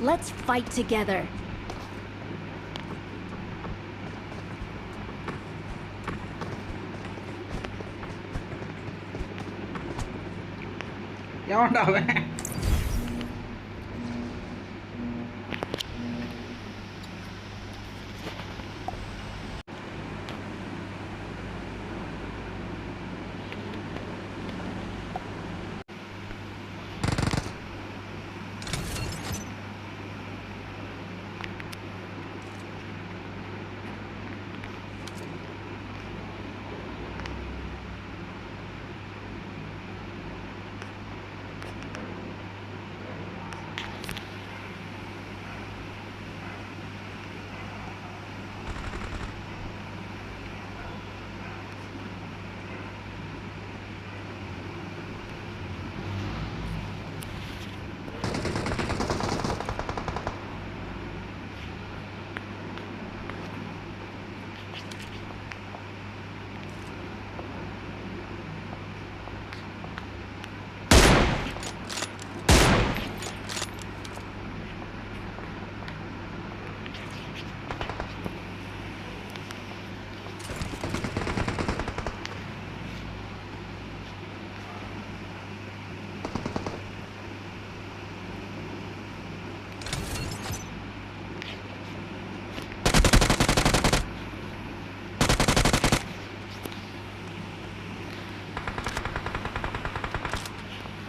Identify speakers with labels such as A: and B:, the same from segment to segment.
A: Let's fight together.
B: எவன்டா அவன்?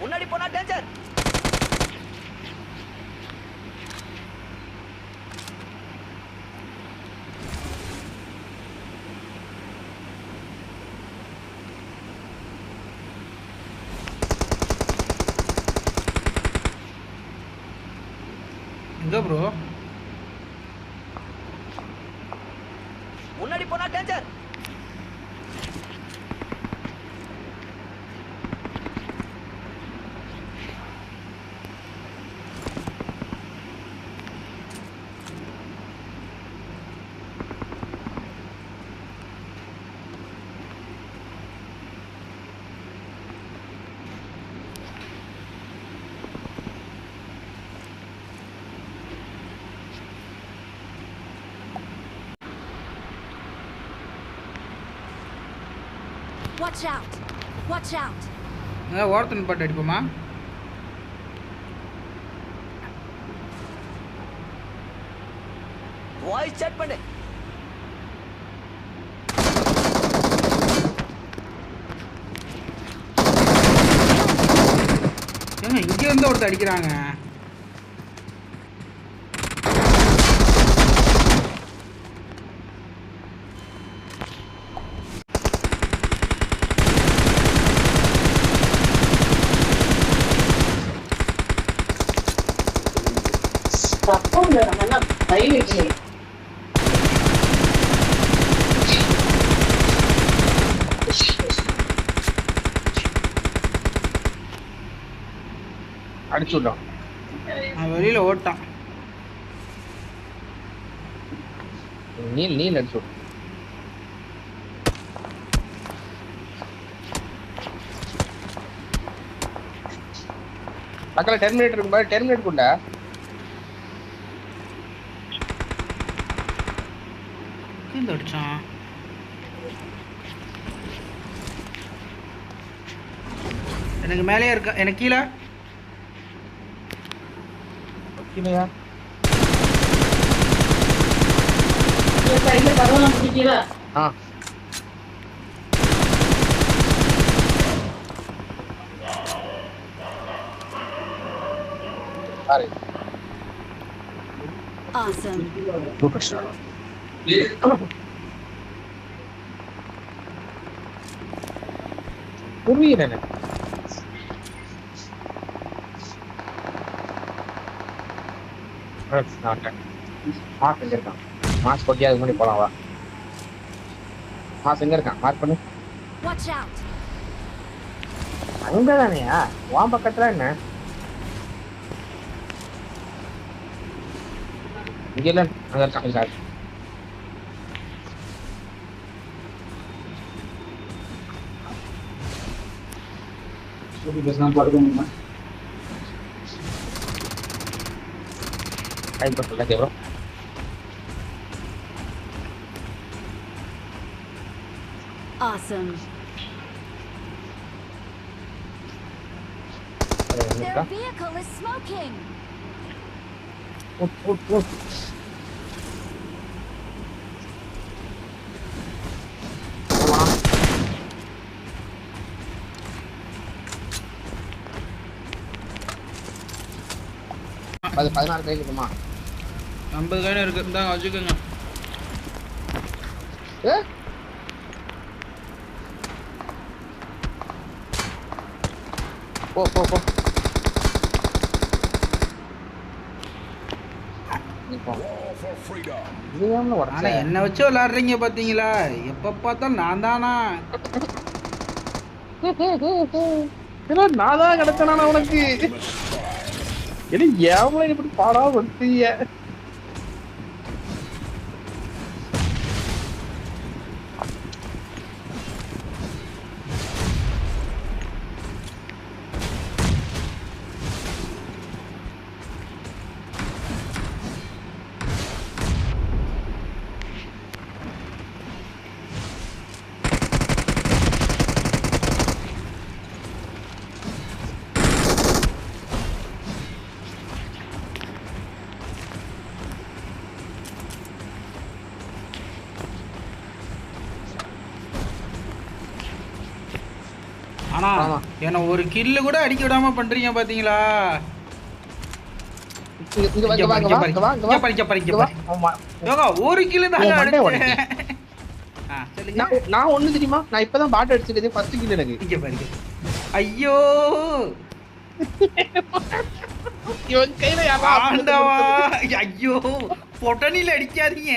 C: முன்னாடி போனா டேஞ்சர்.
B: எங்க ப்ரோ?
C: முன்னாடி போனா danger.
A: Watch out! Watch out!
B: ஓரத்தின் பாட்டு அடிப்போமா?
C: வாய்ஸ் செக் பண்ணு.
B: ஏங்க இங்க இருந்து ஒருத்தர் அடிக்கிறாங்க.
D: அடிச்சுடலாம்.
B: வெளியில ஓட்டான்.
D: நீல் அடிச்சு பக்கத்துல டெர்மினேட்டர் இருக்கும் பாரு. டெர்மினேட் கொண்டா
B: கீழே அடிச்சான். எனக்கு மேலேயே இருக்கா, எனக்கு கீழே
D: கீழயா? ஆ சாரி.
A: Awesome.
D: Super star. புரியல எனக்கு. மாஸ் எங்க இருக்கான்? மாஸ் போட்டியா அதுக்கு முன்னாடி போலாம் வா. மாஸ் எங்க இருக்கான்? மார்க் பண்ணு.
A: Watch out!
D: அங்கதானேயா? உன் பக்கத்துல என்ன? இங்க இல்ல, அங்க இருக்கான் சார்.
E: பேசினா படுக்கணுமா?
D: டைம் பாஸ் பண்ணல ப்ரோ.
A: Awesome. Their
D: இருக்கா?
A: vehicle is smoking.
D: ஓ. அது 16 பேர் இருக்குமா?
B: 50 காயின் இருக்கு. இந்தாங்க வச்சுக்கோங்க.
D: ஏ போ.
B: ஆனா என்ன வச்சு விளையாடுறீங்க பாத்தீங்களா? எப்ப பார்த்தாலும் நான் தானா?
D: நான் தான் கிடைச்சனா உனக்கு? என்ன ஏவல இப்படி பாடா வந்தீங்க?
B: ஆனா என்ன ஒரு கில்லு கூட அடிக்க விடாம பண்றீங்க பாத்தீங்களா? ஒரு கில்லு தான்.
D: நான் ஒண்ணு தெரியுமா? நான் இப்பதான் பாட் அடிச்சிருக்கேன். ஃபர்ஸ்ட் கில் எனக்கு.
B: இங்க பாருங்க. ஐயோ
D: இவன் கையில யாரா
B: ஆண்டவா. ஐயோ பொட்டனில அடிக்காதீங்க.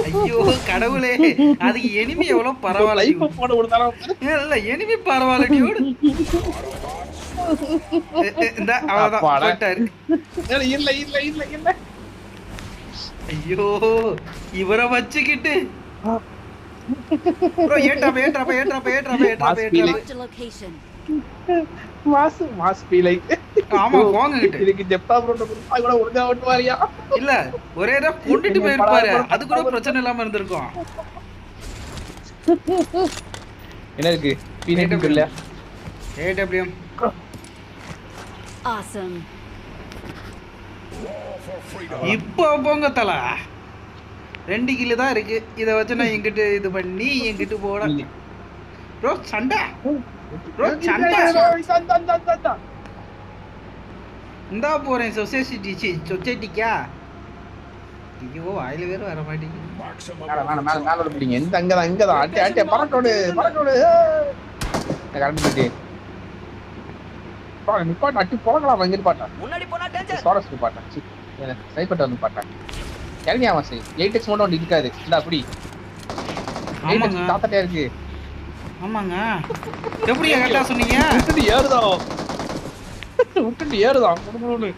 B: ஐயோ கடவுளே. அதுக்கு எனிமி எவ்வளவு பரவாயில்ல.
D: லைஃப் போட விடுறான்.
B: இல்ல எனிமி பரவாயில்ல டியூட். இந்த அவ்வளவுதான் போட்டாரு.
D: இல்ல.
B: ஐயோ இவரை வச்சுக்கிட்டு ப்ரோ ஏட்ரா.
A: Marked a location.
D: Mass feel like.
B: ஆமா போங்ககிட்ட.
D: இதுக்கு ஜெப்டா ப்ரோ கூட ஒழுங்கா ஓட்டுவாரியா?
B: இல்ல ஒரே தடவை கொண்டுட்டு போயிருப்பாரு. அது கூட பிரச்சனை இல்லாம இருந்திருக்கும்.
D: என்ன இருக்கு? பீனட் இல்ல.
B: ஏடபிள்யூஎம்.
A: Awesome.
B: இப்போ போங்க தல. 2 கிலோ தான் இருக்கு. இத வச்சு நான் எங்கிட்டு இது பண்ணி எங்கிட்டு போட. ப்ரோ சண்டை. இந்தா போறேன் சொசைட்டிக்கா. ஐயோ வாயில வேற வர மாட்டேங்குது.
D: மேல பிடிங்க. எந்த அங்கதான் அட்டே பறக்கோடு. கரெக்ட் பண்ணி நிப்பாட்ட அட்டி போகலாம். அங்க நிப்பாட்டா.
C: முன்னாடி போனா டேஞ்சர்.
D: சோரஸ் நிப்பாட்டா. ஸ்னைப்பர் வந்து பாட்டா. கேள்வி ஆமாசி 8x மட்டும் ஒன்று இருக்காது. இந்த அப்படி 8x தாத்தட்டே இருக்கு.
B: ஆமாங்க. எப்படி கரெக்டா சொன்னீங்க?
D: விட்டுட்டு ஏறுதான் குடுகுடுன்னு.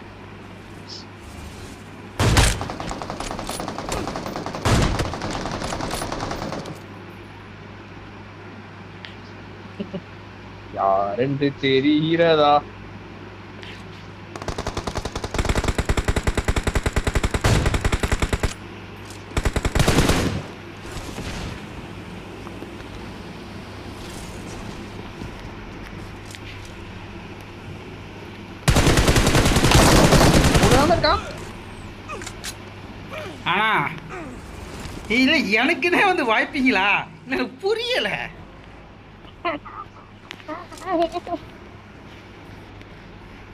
D: யாரென்று தெரிகிறதா?
B: ஆனா இல்ல எனக்குனே வந்து வாய்ப்பீங்களா? எனக்கு புரியல.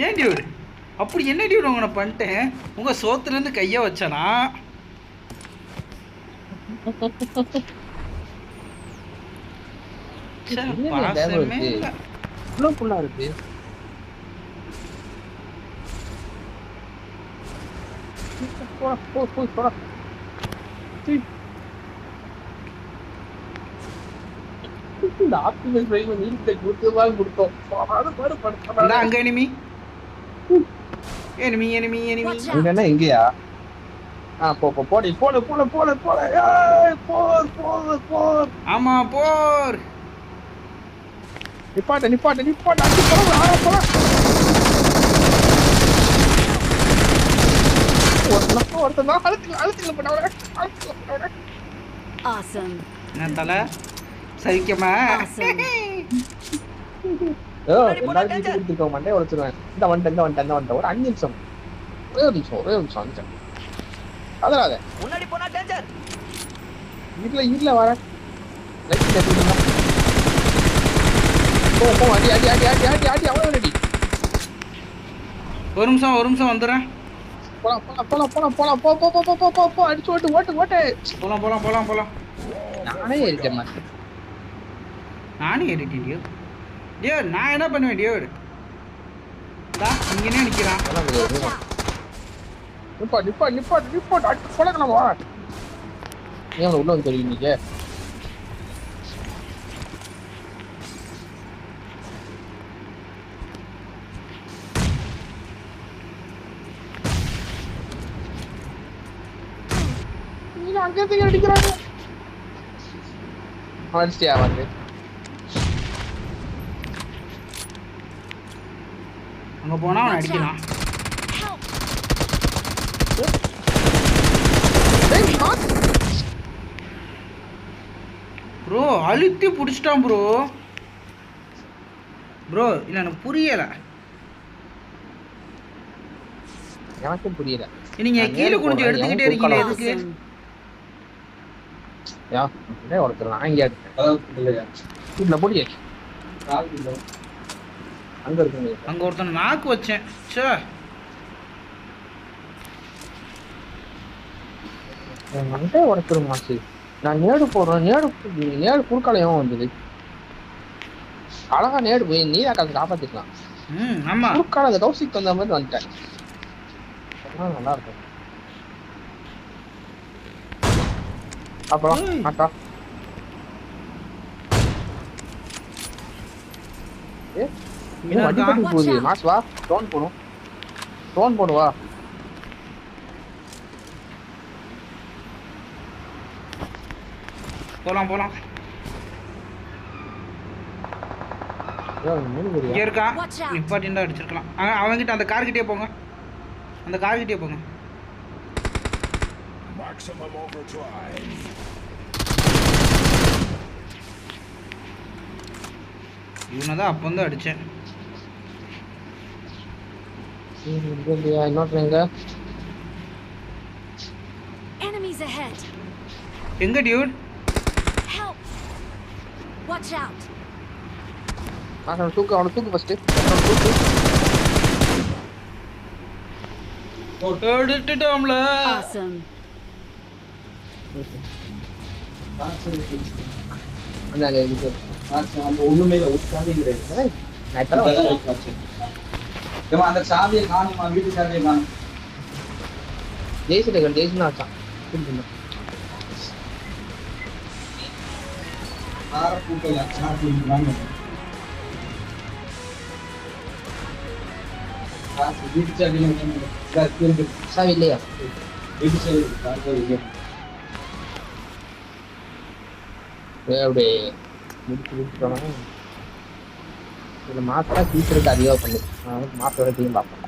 B: ஏன் டியூட் அப்படி என்ன டியூட் உங்களை பண்ணிட்டேன்? உங்க சோத்துல இருந்து கைய வச்சனா? பாசமே இல்ல.
D: இவ்வளவு புல்லா இருக்கு. போடா. இந்த ஆப்டிமைஸ் ரைவ் நீங்க கொடுத்தோம்.
B: அங்க எனிமி.
D: என்ன எங்கயா? போடி. போர்.
B: ஆமா போர்.
D: நிப்பாட்ட. அடி போற. ஒருத்தன் அழுத்துல பண்ண
A: Awesome.
B: என்ன தலை சரிக்கமா
A: Awesome.
D: எல்லாரும் வீட்டு கொடுத்துருக்க மாட்டேன் உழைச்சிருவேன். இந்த வந்துட்டேன் ஒரு 5 நிமிஷம் ஒரே ஒரு நிமிஷம் வந்துட்டேன். அதனால
C: முன்னாடி போனா டேஞ்சர்.
D: வீட்டுல வர லைட் கட்டிடுங்க. போ அடி அவ்வளவு ரெடி.
B: ஒரு நிமிஷம் வந்துடுறேன்.
D: போலாம் போ அடிச்சு ஓட்டு
B: போலாம்.
D: நானே இருக்கேன் மாஸ்டர்.
B: நானே ஏறிட்டேன் டியோ. டியோ நான் என்ன பண்ணுவேன் டியோ? இங்கனே நிக்கிறான்.
D: நிப்பாட்டு அடிச்சு கொலக்கலாம் வா. ஏன் உள்ள வந்து தெரியும் நீங்க? நீங்க அங்கே அடிக்கிறாங்க. அடிச்சிட்டியா வந்து?
B: அங்க போனா அவன் அடிக்கலாம். ப்ரோ அழுத்தி புடிச்சிட்டான் ப்ரோ. இல்ல எனக்கு புரியல.
D: எனக்கும் புரியல.
B: நீங்க கீழே குனிஞ்சு எடுத்துக்கிட்டே இருக்கீங்க எதுக்கு?
D: யா இதே ஒருத்தர் நான் இங்க எடுத்தேன். இதுல போடி அங்க இருக்குங்க.
B: அங்க ஒருத்தன் நாக்கு வச்சேன். ச்சே
D: மண்டே ஒருத்தர் மாசி. நான் நேடு போடுறேன். நேடு குறுக்காலையும் வந்தது. அழகா நேடு போய் நீதா காசு காப்பாத்திக்கலாம்.
B: ஆமா
D: குறுக்கால அந்த கௌசிக்கு வந்த மாதிரி வந்துட்டேன். நல்லா இருக்கும். அப்புறம் அக்கா அடிப்பட்டு போகுது. மாஸ் வா ட்ரோன் போடுவா.
B: போலாம். இங்க இருக்கா? நிப்பாட்டின்னு அடிச்சிருக்கலாம். அவன்கிட்ட அந்த கார்கிட்டே போங்க.
E: Maximum overdrive.
B: இவனதான் அப்ப வந்து அடிச்சேன்.
D: இன்னொரு எங்க?
A: Enemies ahead.
B: எங்க டியூட்?
A: Help. Watch out.
D: அவனை தூக்கு ஃபர்ஸ்ட்.
B: எடுத்துட்டோம்ல.
A: Awesome.
F: அந்த சாவியை காணுமா? வீட்டு சாவியை காணும்.
D: ஜெய்சன் ஆச்சான்.
F: வீட்டு
D: சாவி இல்லையா? அப்படியே முடிச்சுட்டோம்னா இதில் மாத்திரம் சீக்கிரத்தை அதிகமாக பண்ணு. மாத்திரோட டீம் பார்ப்பேன்.